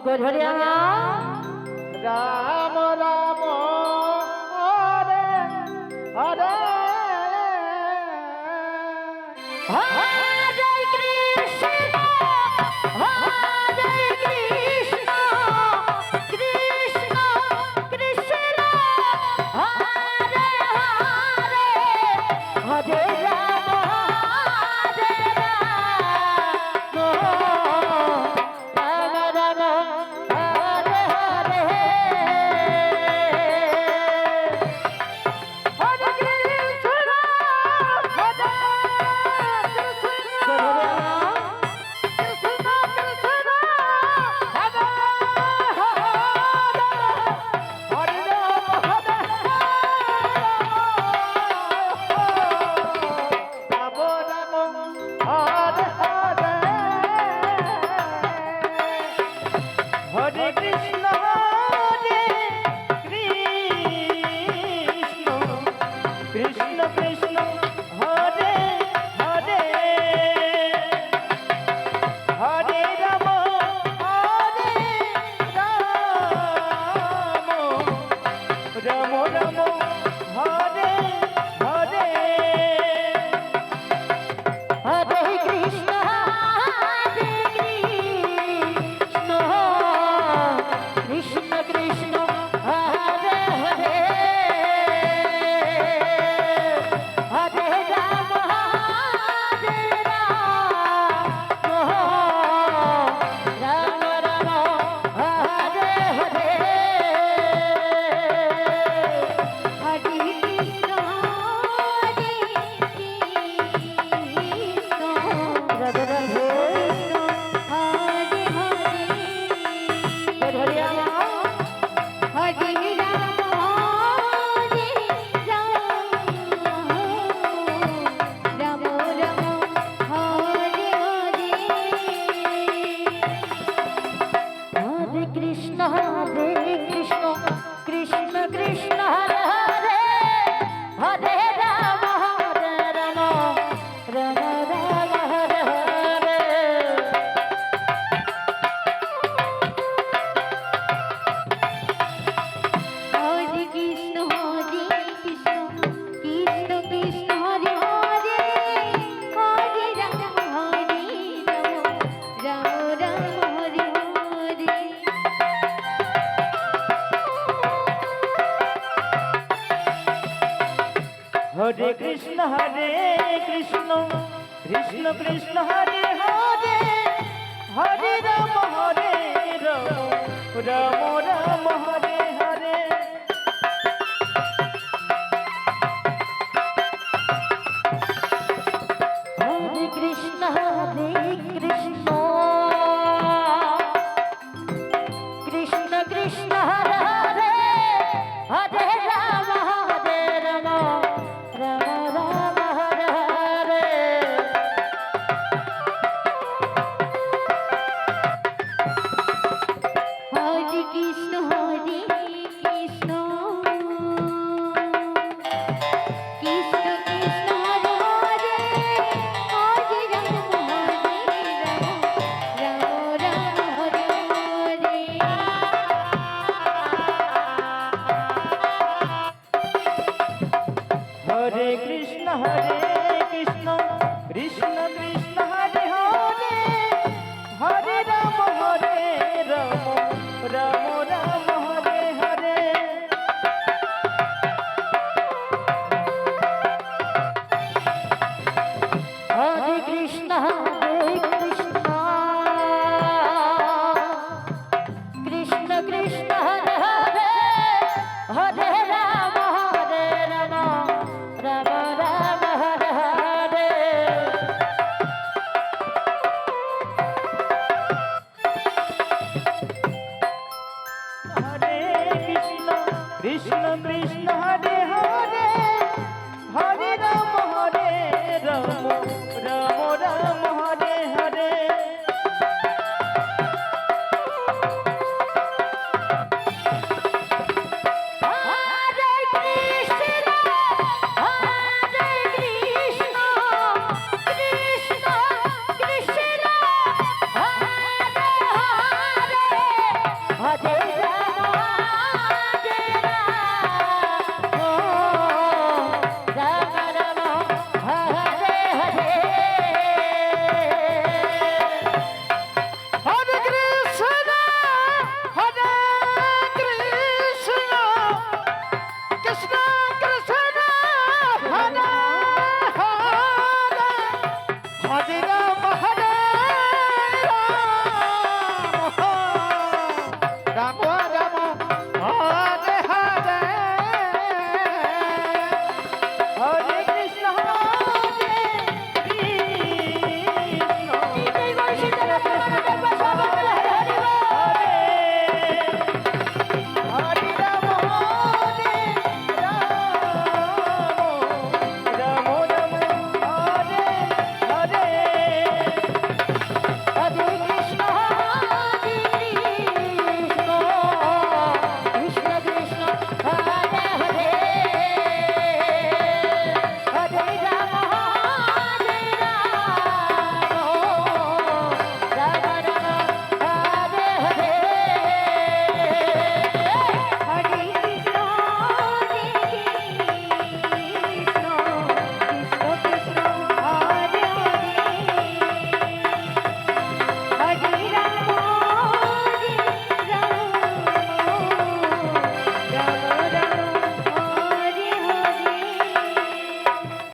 গধুরিয়া Ram Ram Hare Hare Hare Krishna Hare Krishna Krishna Krishna Hare Hare Hare Ram Hare Ram Ram Ram Hare Hare Hare Krishna Hare Hare Krishna Hare Krishna Krishna Krishna Hare Hare Hare Ram Ram Ram Hare Hare Hare Krishna Hare Krishna Krishna Krishna Hare Hare Hare Ram Hare Ram Ram Ram Hare Hare Hare Krishna Hare Krishna Radhe Radhe Hare Hare গধুরিয়া Hare Ram Hare Ram Ram Ram Hare Hare Hare Krishna Krishna Krishna Hare Hare Hare Ram Ram Ram Hare Hare Hare Krishna Krishna Krishna Hare Hare Hare Ram Ram Ram Hare Hare Hare Krishna Krishna Krishna Hare Hare Hare Ram Ram